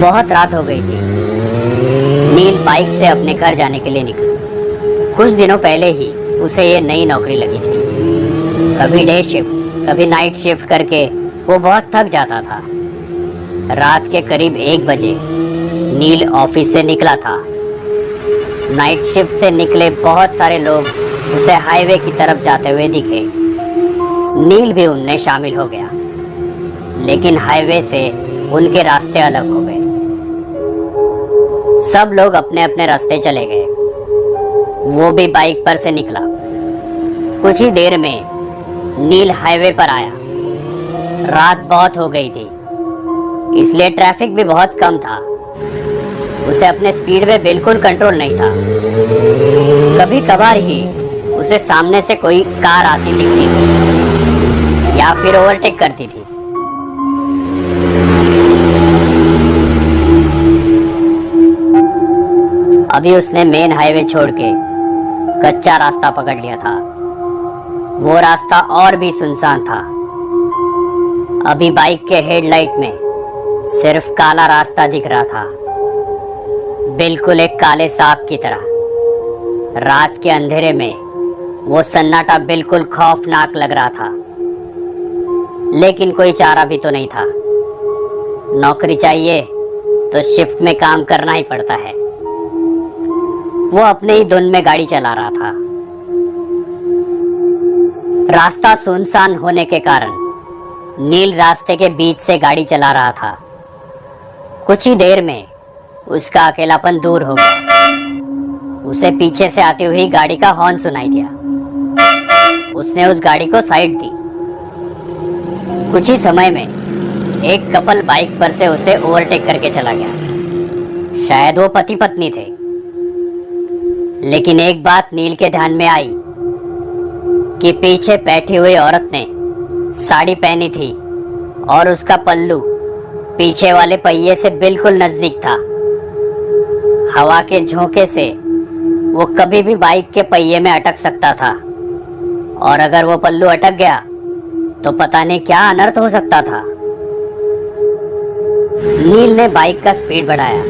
बहुत रात हो गई थी। नील बाइक से अपने घर जाने के लिए निकला। कुछ दिनों पहले ही उसे ये नई नौकरी लगी थी। कभी डे शिफ्ट कभी नाइट शिफ्ट करके वो बहुत थक जाता था। रात के करीब 1 बजे नील ऑफिस से निकला था। नाइट शिफ्ट से निकले बहुत सारे लोग उसे हाईवे की तरफ जाते हुए दिखे। नील भी उनमें शामिल हो गया, लेकिन हाईवे से उनके रास्ते अलग हो गए। सब लोग अपने अपने रास्ते चले गए। वो भी बाइक पर से निकला। कुछ ही देर में नील हाईवे पर आया। रात बहुत हो गई थी, इसलिए ट्रैफिक भी बहुत कम था। उसे अपने स्पीड में बिल्कुल कंट्रोल नहीं था। कभी कभार ही उसे सामने से कोई कार आती दिखती थी या फिर ओवरटेक करती थी। अभी उसने मेन हाईवे छोड़ के कच्चा रास्ता पकड़ लिया था। वो रास्ता और भी सुनसान था। अभी बाइक के हेडलाइट में सिर्फ काला रास्ता दिख रहा था, बिल्कुल एक काले सांप की तरह। रात के अंधेरे में वो सन्नाटा बिल्कुल खौफनाक लग रहा था, लेकिन कोई चारा भी तो नहीं था। नौकरी चाहिए तो शिफ्ट में काम करना ही पड़ता है। वो अपने ही धुन में गाड़ी चला रहा था। रास्ता सुनसान होने के कारण नील रास्ते के बीच से गाड़ी चला रहा था। कुछ ही देर में उसका अकेलापन दूर हो गया। उसे पीछे से आती हुई गाड़ी का हॉर्न सुनाई दिया। उसने उस गाड़ी को साइड दी। कुछ ही समय में एक कपल बाइक पर से उसे ओवरटेक करके चला गया। शायद वो पति पत्नी थे। लेकिन एक बात नील के ध्यान में आई कि पीछे बैठी हुई औरत ने साड़ी पहनी थी और उसका पल्लू पीछे वाले पहिए से बिल्कुल नजदीक था। हवा के झोंके से वो कभी भी बाइक के पहिए में अटक सकता था, और अगर वो पल्लू अटक गया तो पता नहीं क्या अनर्थ हो सकता था। नील ने बाइक का स्पीड बढ़ाया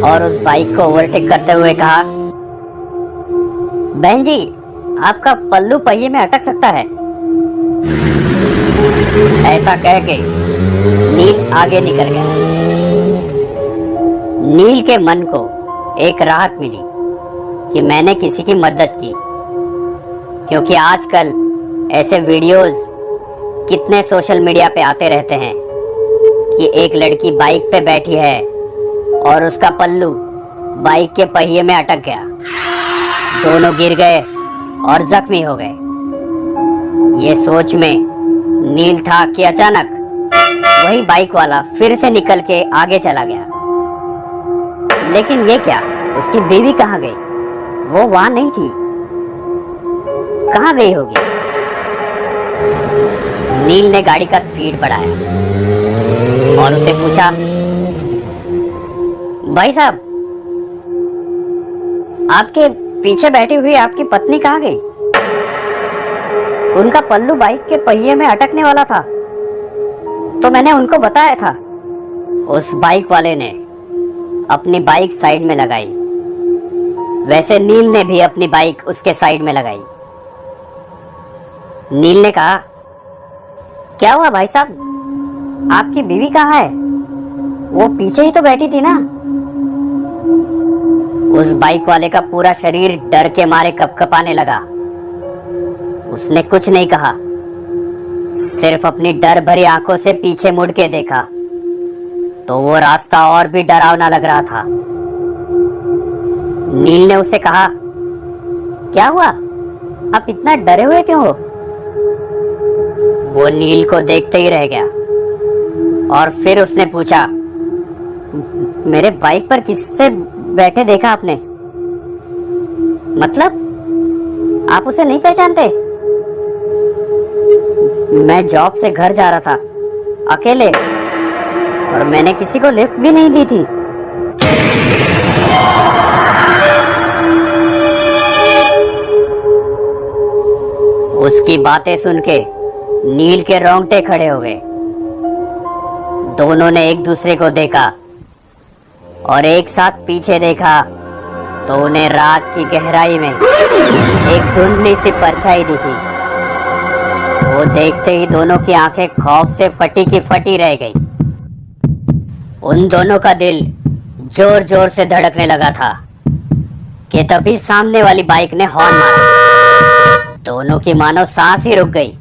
और उस बाइक को ओवरटेक करते हुए कहा, बहन जी, आपका पल्लू पहिए में अटक सकता है। ऐसा कह के नील आगे निकल गया। नील के मन को एक राहत मिली कि मैंने किसी की मदद की, क्योंकि आजकल ऐसे वीडियोस कितने सोशल मीडिया पे आते रहते हैं कि एक लड़की बाइक पे बैठी है और उसका पल्लू बाइक के पहिए में अटक गया। दोनों गिर गए और जख्मी हो गए। ये सोच में नील था कि अचानक वही बाइक वाला फिर से निकल के आगे चला गया। लेकिन ये क्या, उसकी बीवी कहाँ गई? वो वहां नहीं थी। कहाँ गई होगी? नील ने गाड़ी का स्पीड बढ़ाया और उसे पूछा, भाई साहब, आपके पीछे बैठी हुई आपकी पत्नी कहाँ गई? उनका पल्लू बाइक के पहिए में अटकने वाला था, तो मैंने उनको बताया था। उस बाइक वाले ने अपनी बाइक साइड में लगाई। वैसे नील ने भी अपनी बाइक उसके साइड में लगाई। नील ने कहा, क्या हुआ भाई साहब, आपकी बीवी कहाँ है? वो पीछे ही तो बैठी थी ना। उस बाइक वाले का पूरा शरीर डर के मारे कपकपाने लगा। उसने कुछ नहीं कहा, सिर्फ अपनी डर भरी आंखों से पीछे मुड़ के देखा तो वो रास्ता और भी डरावना लग रहा था। नील ने उससे कहा, क्या हुआ, आप इतना डरे हुए क्यों हो? वो नील को देखते ही रह गया और फिर उसने पूछा, मेरे बाइक पर किससे बैठे देखा आपने? मतलब आप उसे नहीं पहचानते? मैं जॉब से घर जा रहा था अकेले, और मैंने किसी को लिफ्ट भी नहीं दी थी। उसकी बातें सुन के नील के रोंगटे खड़े हो गए। दोनों ने एक दूसरे को देखा और एक साथ पीछे देखा तो उन्हें रात की गहराई में एक धुंधली सी परछाई दिखी। वो देखते ही दोनों की आंखें खौफ से फटी की फटी रह गई। उन दोनों का दिल जोर जोर से धड़कने लगा था कि तभी सामने वाली बाइक ने हॉर्न मारा। दोनों की मानो सांस ही रुक गई।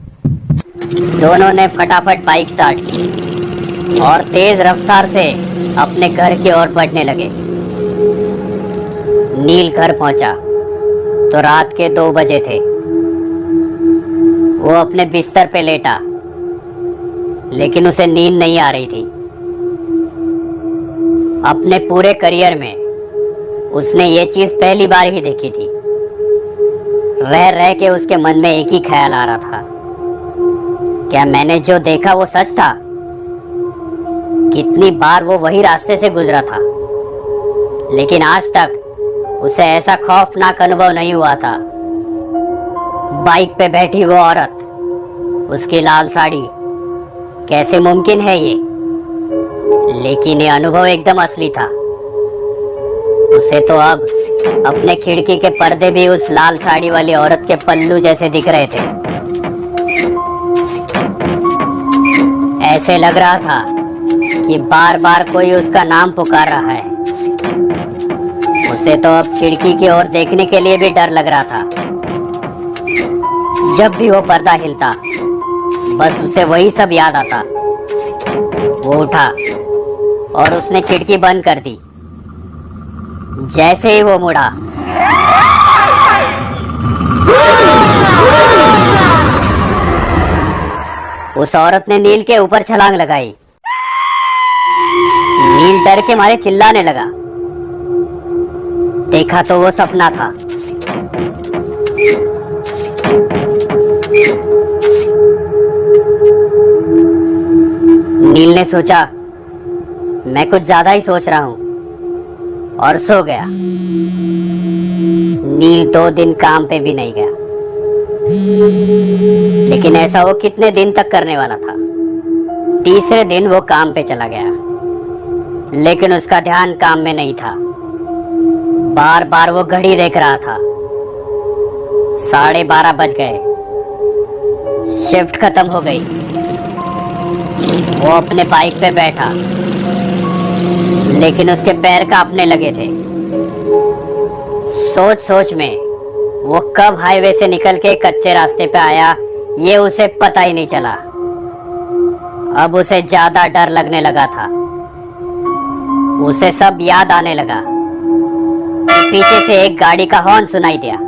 दोनों ने फटाफट बाइक स्टार्ट की और तेज रफ्तार से अपने घर की ओर बढ़ने लगे। नील घर पहुंचा तो रात के 2 बजे थे। वो अपने बिस्तर पे लेटा, लेकिन उसे नींद नहीं आ रही थी। अपने पूरे करियर में उसने ये चीज पहली बार ही देखी थी। रह रह के उसके मन में एक ही ख्याल आ रहा था, क्या मैंने जो देखा वो सच था? कितनी बार वो वही रास्ते से गुजरा था, लेकिन आज तक उसे ऐसा खौफनाक अनुभव नहीं हुआ था। बाइक पे बैठी वो औरत, उसकी लाल साड़ी, कैसे मुमकिन है ये? लेकिन ये अनुभव एकदम असली था। उसे तो अब अपने खिड़की के पर्दे भी उस लाल साड़ी वाली औरत के पल्लू जैसे दिख रहे थे। ऐसे लग रहा था कि बार बार कोई उसका नाम पुकार रहा है। उसे तो अब खिड़की की ओर देखने के लिए भी डर लग रहा था। जब भी वो पर्दा हिलता, बस उसे वही सब याद आता। वो उठा और उसने खिड़की बंद कर दी। जैसे ही वो मुड़ा, उस औरत ने नील के ऊपर छलांग लगाई। नील डर के मारे चिल्लाने लगा। देखा तो वो सपना था। नील ने सोचा मैं कुछ ज्यादा ही सोच रहा हूं और सो गया। नील 2 दिन काम पे भी नहीं गया, लेकिन ऐसा वो कितने दिन तक करने वाला था। तीसरे दिन वो काम पे चला गया, लेकिन उसका ध्यान काम में नहीं था। बार बार वो घड़ी देख रहा था। 12:30 बज गए। शिफ्ट खत्म हो गई। वो अपने बाइक पे बैठा, लेकिन उसके पैर कांपने लगे थे। सोच सोच में वो कब हाईवे से निकल के कच्चे रास्ते पे आया, ये उसे पता ही नहीं चला। अब उसे ज्यादा डर लगने लगा था। उसे सब याद आने लगा। पीछे से एक गाड़ी का हॉर्न सुनाई दिया।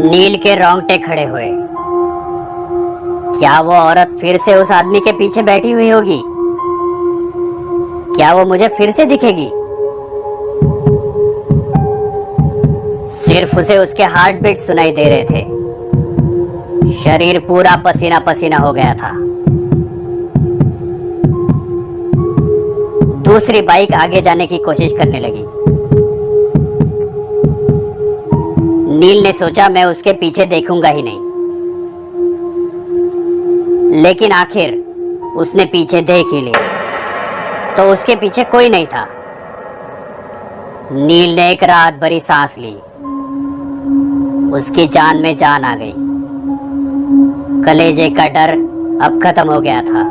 नील के रोंगटे खड़े हुए। क्या वो औरत फिर से उस आदमी के पीछे बैठी हुई होगी? क्या वो मुझे फिर से दिखेगी? सिर्फ उसे उसके हार्ट बीट सुनाई दे रहे थे। शरीर पूरा पसीना पसीना हो गया था। दूसरी बाइक आगे जाने की कोशिश करने लगी। नील ने सोचा मैं उसके पीछे देखूंगा ही नहीं, लेकिन आखिर उसने पीछे देख ही लिया तो उसके पीछे कोई नहीं था। नील ने एक राहत भरी सांस ली। उसकी जान में जान आ गई। कलेजे का डर अब खत्म हो गया था।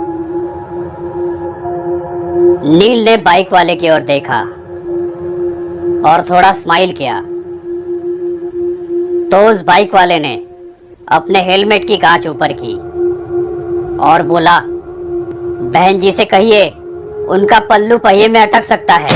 नील ने बाइक वाले की ओर देखा और थोड़ा स्माइल किया तो उस बाइक वाले ने अपने हेलमेट की कांच ऊपर की और बोला, बहन जी से कहिए उनका पल्लू पहिए में अटक सकता है।